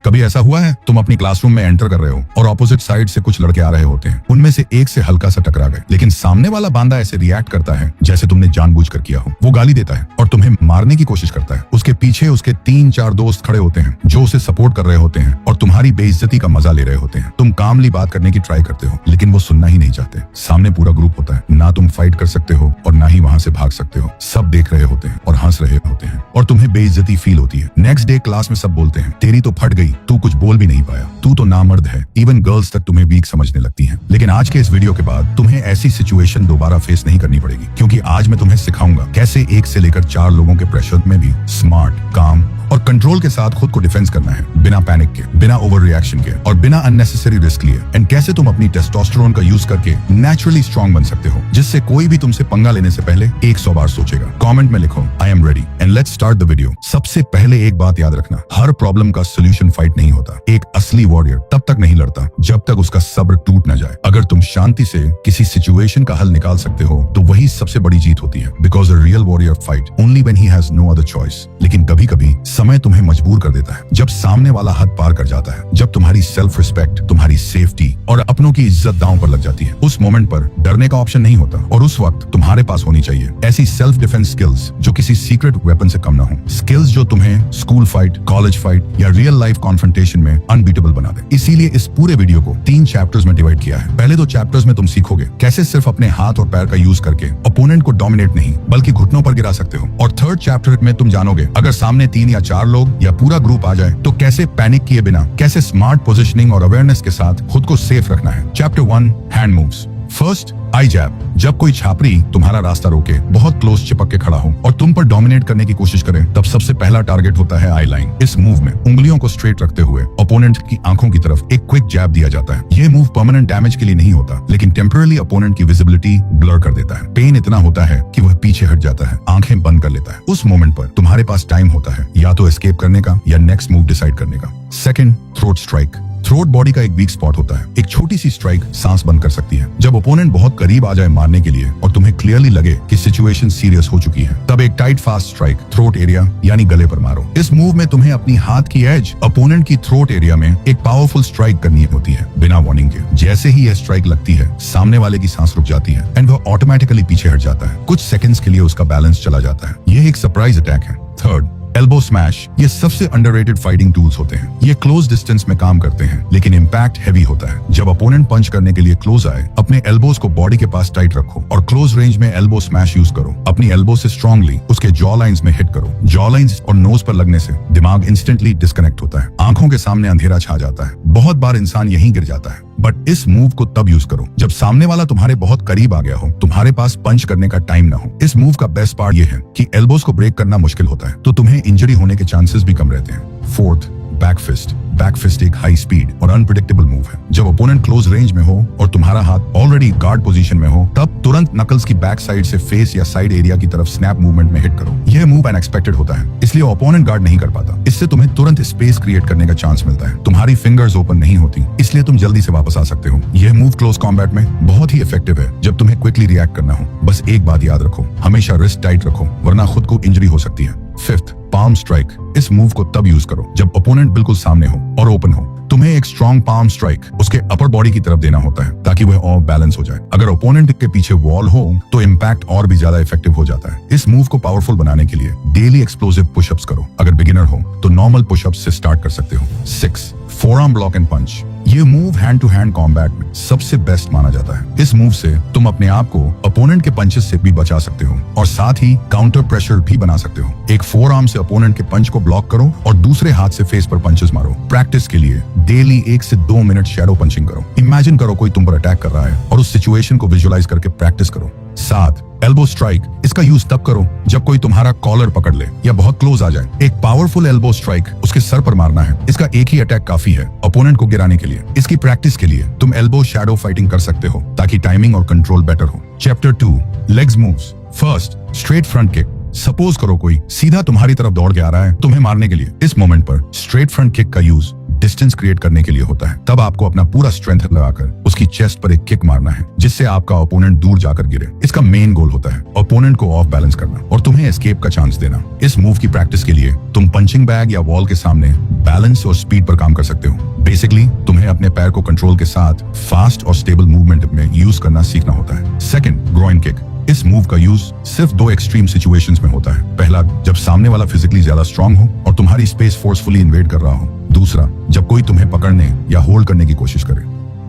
कभी ऐसा हुआ है तुम अपनी क्लासरूम में एंटर कर रहे हो और ऑपोजिट साइड से कुछ लड़के आ रहे होते हैं, उनमें से एक से हल्का सा टकरा गए, लेकिन सामने वाला बांदा ऐसे रिएक्ट करता है जैसे तुमने जानबूझकर किया हो। वो गाली देता है और तुम्हें मारने की कोशिश करता है। उसके पीछे उसके 3-4 दोस्त खड़े होते हैं जो उसे सपोर्ट कर रहे होते हैं और तुम्हारी बेइज्जती का मजा ले रहे होते हैं। तुम कामली बात करने की ट्राई करते हो लेकिन वो सुनना ही नहीं चाहते। सामने पूरा ग्रुप होता है, ना तुम फाइट कर सकते हो और ना ही वहां से भाग सकते हो। सब देख रहे होते हैं और हंस रहे होते हैं और तुम्हें बेइज्जती फील होती है। नेक्स्ट डे क्लास में सब बोलते हैं तेरी तो फट गई, तू कुछ बोल भी नहीं पाया, तू तो नामर्द है। इवन गर्ल्स तक तुम्हें वीक समझने लगती हैं। लेकिन आज के इस वीडियो के बाद तुम्हें ऐसी सिचुएशन दोबारा फेस नहीं करनी पड़ेगी, क्योंकि आज मैं तुम्हें सिखाऊंगा कैसे 1 से लेकर 4 लोगों के प्रेशर में भी स्मार्ट, काम और कंट्रोल के साथ खुद को डिफेंस करना है, बिना पैनिक के, बिना ओवर रिएक्शन के और बिना अननेसेसरी रिस्क लिए। एंड कैसे तुम अपनी टेस्टोस्टेरोन का यूज करके नेचुरली स्ट्रांग बन सकते हो, जिससे कोई भी तुमसे पंगा लेने से पहले 100 बार सोचेगा। कमेंट में लिखो I am ready and let's start the video. सबसे पहले एक बात याद रखना, हर प्रॉब्लम का सोल्यूशन फाइट नहीं होता। एक असली वॉरियर तब तक नहीं लड़ता जब तक उसका सब्र टूट न जाए। अगर तुम शांति से किसी सिचुएशन का हल निकाल सकते हो तो वही सबसे बड़ी जीत होती है। Because a real warrior fight only when he has no other choice. लेकिन कभी कभी समय तुम्हें मजबूर कर देता है, जब सामने वाला हद पार कर जाता है, जब तुम्हारी सेल्फ रिस्पेक्ट, तुम्हारी सेफ्टी और अपनों की इज्जत दांव पर लग जाती है। उस मोमेंट पर डरने का ऑप्शन नहीं होता और उस वक्त तुम्हारे पास होनी चाहिए ऐसी सेल्फ डिफेंस स्किल्स जो किसी सीक्रेट वेपन से कम ना हो। स्किल्स जो तुम्हें स्कूल फाइट, कॉलेज फाइट या रियल लाइफ कॉन्फ्रंटेशन में अनबीटेबल बना दे। इसीलिए इस पूरे वीडियो को 3 चैप्टर्स में डिवाइड किया है। पहले 2 चैप्टर्स में तुम सीखोगे कैसे सिर्फ अपने हाथ और पैर का यूज करके ओपोनेंट को डोमिनेट नहीं बल्कि घुटनों पर गिरा सकते हो। और थर्ड चैप्टर में तुम जानोगे अगर सामने 3 या 4 लोग या पूरा ग्रुप आ जाए तो कैसे पैनिक किए बिना, कैसे स्मार्ट पोजीशनिंग और अवेयरनेस के साथ खुद को सेफ रखना है। Chapter 1 hand moves. फर्स्ट, आई जैब। जब कोई छापरी तुम्हारा रास्ता रोके, बहुत क्लोज चिपक के खड़ा हो और तुम पर डोमिनेट करने की कोशिश करे, तब सबसे पहला टारगेट होता है आई लाइन। इस मूव में उंगलियों को स्ट्रेट रखते हुए ओपोनेंट की आंखों की तरफ एक क्विक जैब दिया जाता है। यह मूव परमानेंट डैमेज के लिए नहीं होता, लेकिन टेम्पररी ओपोनेंट की विजिबिलिटी ब्लर कर देता है। पेन इतना होता है कि वह पीछे हट जाता है, आंखें बंद कर लेता है। उस मोमेंट पर तुम्हारे पास टाइम होता है या तो एस्केप करने का या नेक्स्ट मूव डिसाइड करने का। Second, throat strike. Throat body का एक वीक स्पॉट होता है। एक छोटी सी स्ट्राइक सांस बंद कर सकती है। जब ओपोनेंट बहुत करीब आ जाए मारने के लिए और तुम्हें क्लियरली लगे कि सिचुएशन सीरियस हो चुकी है, तब एक tight fast strike throat area यानी गले पर मारो। इस मूव में तुम्हें अपनी हाथ की एज ओपोनेंट की थ्रोट एरिया में एक पावरफुल स्ट्राइक करनी होती है बिना वार्निंग के। जैसे ही यह स्ट्राइक लगती है, सामने वाले की सांस रुक जाती है एंड वह ऑटोमेटिकली पीछे हट जाता है। कुछ सेकंड्स के लिए उसका बैलेंस चला जाता है। यह एक सरप्राइज अटैक है। Third, elbow smash. ये सबसे अंडररेटेड फाइटिंग टूल्स होते हैं। ये क्लोज डिस्टेंस में काम करते हैं लेकिन इम्पैक्ट हैवी होता है। जब अपोनेंट पंच करने के लिए क्लोज आए, अपने एल्बोज को बॉडी के पास टाइट रखो और क्लोज रेंज में एल्बो स्मैश यूज करो। अपनी एल्बो से स्ट्रांगली उसके जॉ लाइंस में हिट करो। जॉ लाइंस और नोज पर लगने से दिमाग इंस्टेंटली डिस्कनेक्ट होता है, आंखों के सामने अंधेरा छा जाता है। बहुत बार इंसान यहीं गिर जाता है। बट इस मूव को तब यूज करो जब सामने वाला तुम्हारे बहुत करीब आ गया हो, तुम्हारे पास पंच करने का टाइम ना हो। इस मूव का बेस्ट पार्ट ये है कि एल्बोज को ब्रेक करना मुश्किल होता है, तो तुम्हें इंजरी होने के चांसेस भी कम रहते हैं। Fourth, back fist. Back fist एक हाई स्पीड और अनप्रेडिक्टेबल मूव है। जब ओपोनेंट क्लोज रेंज में हो और तुम्हारा हाथ ऑलरेडी गार्ड पोजीशन में हो, तब तुरंत नकल्स की बैक साइड से फेस या साइड एरिया की तरफ स्नैप मूवमेंट में हिट करो। यह मूव अनएक्सपेक्टेड होता है, इसलिए ओपोनेंट गार्ड नहीं कर पाता। इससे तुम्हें तुरंत स्पेस क्रिएट करने का चांस मिलता है। तुम्हारी फिंगर्स ओपन नहीं होती, इसलिए तुम जल्दी से वापस आ सकते हो। यह मूव क्लोज कॉम्बैट में बहुत ही इफेक्टिव है जब तुम्हें क्विकली रिएक्ट करना हो। बस एक बात याद रखो, हमेशा रिस्ट टाइट रखो, वरना खुद को इंजरी हो सकती है। Fifth, palm strike. इस मूव को तब यूज करो जब ओपोनेंट बिल्कुल सामने हो और ओपन हो। तुम्हें एक स्ट्रॉन्ग पाम स्ट्राइक उसके अपर बॉडी की तरफ देना होता है ताकि वह और बैलेंस हो जाए। अगर ओपोनेंट के पीछे वॉल हो तो इम्पैक्ट और भी ज्यादा इफेक्टिव हो जाता है। इस मूव को पावरफुल बनाने के लिए डेली एक्सप्लोसिव पुशअप्स करो। अगर बिगिनर हो तो नॉर्मल पुशअप्स से स्टार्ट कर सकते हो। 6, फोरआर्म ब्लॉक एंड पंच। ये move hand to hand combat में सबसे बेस्ट माना जाता है। इस मूव से तुम अपने आप को अपोनेंट के पंचेस से भी बचा सकते हो और साथ ही काउंटर प्रेशर भी बना सकते हो। एक फोर आर्म से अपोनेंट के पंच को ब्लॉक करो और दूसरे हाथ से फेस पर पंचेस मारो। प्रैक्टिस के लिए डेली 1 से 2 मिनट शैडो पंचिंग करो। इमेजिन करो कोई तुम पर अटैक कर रहा है और उस सिचुएशन को विजुअलाइज करके प्रैक्टिस करो। 7, एल्बो स्ट्राइक। इसका यूज तब करो जब कोई तुम्हारा कॉलर पकड़ ले या बहुत क्लोज आ जाए। एक पावरफुल एल्बो स्ट्राइक उसके सर पर मारना है। इसका एक ही अटैक काफी है अपोनेंट को गिराने के लिए। इसकी प्रैक्टिस के लिए तुम एल्बो शैडो फाइटिंग कर सकते हो ताकि टाइमिंग और कंट्रोल बेटर हो। Chapter 2, legs moves. First, straight front kick. Suppose करो कोई सीधा तुम्हारी तरफ दौड़ के आ रहा है तुम्हें मारने के लिए। इस मोमेंट पर स्ट्रेट फ्रंट किक का यूज डिस्टेंस क्रिएट करने के लिए होता है। तब आपको अपना पूरा स्ट्रेंथ लगाकर उसकी चेस्ट पर एक किक मारना है जिससे आपका ओपोनेंट दूर जाकर गिरे। इसका मेन गोल होता है ओपोनेंट को ऑफ बैलेंस करना और तुम्हें एस्केप का चांस देना। इस मूव की प्रैक्टिस के लिए तुम पंचिंग बैग या वॉल के सामने बैलेंस और स्पीड पर काम कर सकते हो। बेसिकली तुम्हें अपने पैर को कंट्रोल के साथ फास्ट और स्टेबल मूवमेंट में यूज करना सीखना होता है। Second, groin kick. इस मूव का यूज सिर्फ दो एक्सट्रीम सिचुएशंस में होता है। पहला, जब सामने वाला फिजिकली ज्यादा स्ट्रांग हो और तुम्हारी स्पेस फोर्सफुली इन्वेड कर रहा हो। दूसरा, जब कोई तुम्हें पकड़ने या होल्ड करने की कोशिश करे,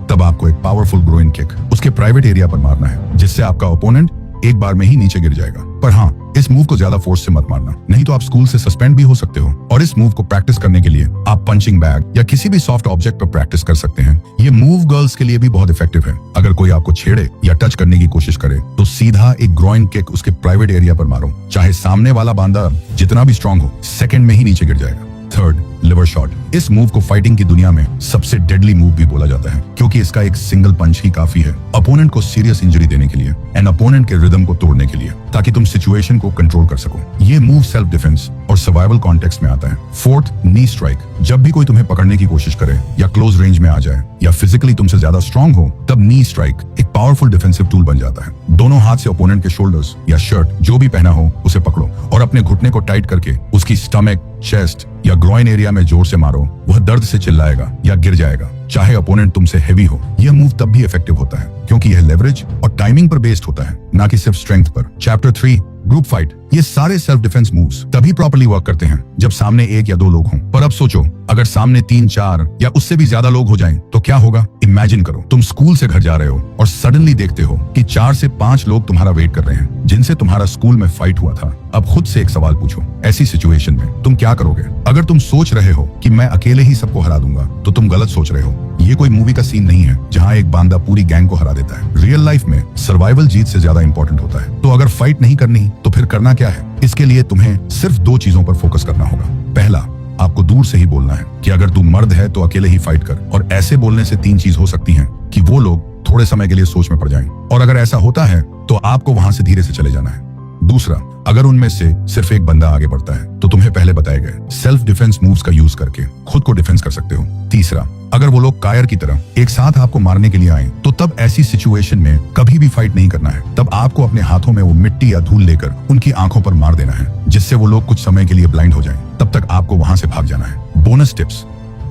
तब आपको एक पावरफुल ग्रोइन किक उसके प्राइवेट एरिया पर मारना है जिससे आपका ओपोनेंट एक बार में ही नीचे गिर जाएगा। पर हाँ, इस मूव को ज्यादा फोर्स से मत मारना, नहीं तो आप स्कूल से सस्पेंड भी हो सकते हो। और इस मूव को प्रैक्टिस करने के लिए आप पंचिंग बैग या किसी भी सॉफ्ट ऑब्जेक्ट पर प्रैक्टिस कर सकते हैं। ये मूव गर्ल्स के लिए भी बहुत इफेक्टिव है। अगर कोई आपको छेड़े या टच करने की कोशिश करे तो सीधा एक ग्रोइन किक उसके प्राइवेट एरिया पर मारो, चाहे सामने वाला बांदा जितना भी स्ट्रांग हो, सेकंड में ही नीचे गिर जाएगा। Third, liver shot. इस मूव को फाइटिंग की दुनिया में सबसे डेडली मूव भी बोला जाता है क्योंकि इसका एक सिंगल पंच ही काफी है अपोनेंट को सीरियस इंजरी देने के लिए एंड अपोनेंट के रिदम को तोड़ने के लिए, ताकि तुम सिचुएशन को कंट्रोल कर सको। ये मूव सेल्फ डिफेंस और सर्वाइवल कॉन्टेक्स्ट में आता है। Fourth, knee strike. जब भी कोई तुम्हें पकड़ने की कोशिश करे या क्लोज रेंज में आ जाए या फिजिकली तुमसे ज्यादा स्ट्रांग हो, तब नी स्ट्राइक एक पावरफुल डिफेंसिव टूल बन जाता है। दोनों हाथ से ओपोनेंट के शोल्डर्स या शर्ट जो भी पहना हो उसे पकड़ो और अपने घुटने को टाइट करके उसकी स्टमक, चेस्ट या ग्रोइन एरिया में जोर से मारो। वह दर्द से चिल्लाएगा या गिर जाएगा, चाहे ओपोनेंट तुमसे हेवी हो। यह मूव तब भी इफेक्टिव होता है क्योंकि यह लेवरेज और टाइमिंग पर बेस्ड होता है, ना कि सिर्फ स्ट्रेंथ पर। Chapter 3, group fight. ये सारे सेल्फ डिफेंस मूव्स तभी प्रॉपर्ली वर्क करते हैं जब सामने एक या दो लोग हों। पर अब सोचो, अगर सामने 3, 4 या उससे भी ज्यादा लोग हो जाएं, तो क्या होगा? इमेजिन करो, तुम स्कूल से घर जा रहे हो और सडनली देखते हो कि 4 से 5 लोग तुम्हारा वेट कर रहे हैं जिनसे तुम्हारा स्कूल में फाइट हुआ था। अब खुद से एक सवाल पूछो, ऐसी सिचुएशन में तुम क्या करोगे? अगर तुम सोच रहे हो कि मैं अकेले ही सबको हरा दूंगा, तो तुम गलत सोच रहे हो। ये कोई मूवी का सीन नहीं है जहाँ एक बांदा पूरी गैंग को हरा देता है। रियल लाइफ में सर्वाइवल जीत से ज्यादा इंपॉर्टेंट होता है। तो अगर फाइट नहीं करनी तो फिर करना क्या है? इसके लिए तुम्हें सिर्फ 2 चीजों पर फोकस करना होगा। पहला, आपको दूर से ही बोलना है कि अगर तू मर्द है तो अकेले ही फाइट कर। और ऐसे बोलने से 3 चीज हो सकती हैं कि वो लोग थोड़े समय के लिए सोच में पड़ जाएं, और अगर ऐसा होता है तो आपको वहां से धीरे से चले जाना है। दूसरा, अगर उनमें से सिर्फ एक बंदा आगे बढ़ता है तो तुम्हें पहले बताए गए सेल्फ डिफेंस मूव्स का यूज करके खुद को डिफेंस कर सकते हो। तीसरा, अगर वो लोग कायर की तरह एक साथ आपको मारने के लिए आए तो तब ऐसी सिचुएशन में कभी भी फाइट नहीं करना है। तब आपको अपने हाथों में वो मिट्टी या धूल लेकर उनकी आंखों पर मार देना है जिससे वो लोग कुछ समय के लिए ब्लाइंड हो जाएं। तब तक आपको वहां से भाग जाना है। Bonus tips.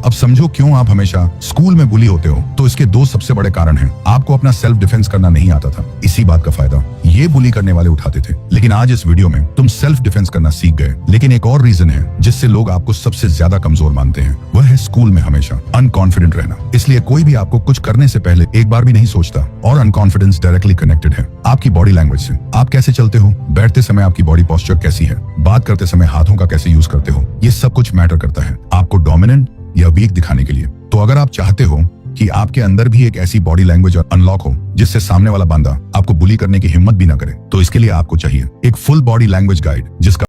अब समझो क्यों आप हमेशा स्कूल में बुली होते हो। तो इसके 2 सबसे बड़े कारण हैं। आपको अपना सेल्फ डिफेंस करना नहीं आता था। इसी बात का फायदा ये बुली करने वाले उठाते थे। लेकिन आज इस वीडियो में तुम सेल्फ डिफेंस करना सीख गए। लेकिन एक और रीजन है जिससे लोग आपको सबसे ज्यादा कमजोर मानते हैं, वह है स्कूल में हमेशा अनकॉन्फिडेंट रहना। इसलिए कोई भी आपको कुछ करने से पहले एक बार भी नहीं सोचता। और अनकॉन्फिडेंस डायरेक्टली कनेक्टेड है आपकी बॉडी लैंग्वेज से। आप कैसे चलते हो, बैठते समय आपकी बॉडी पोस्चर कैसी है, बात करते समय हाथों का कैसे यूज करते हो, ये सब कुछ मैटर करता है आपको डोमिनेंट या वीक दिखाने के लिए। तो अगर आप चाहते हो कि आपके अंदर भी एक ऐसी बॉडी लैंग्वेज अनलॉक हो जिससे सामने वाला बंदा आपको बुली करने की हिम्मत भी ना करे, तो इसके लिए आपको चाहिए एक फुल बॉडी लैंग्वेज गाइड जिसका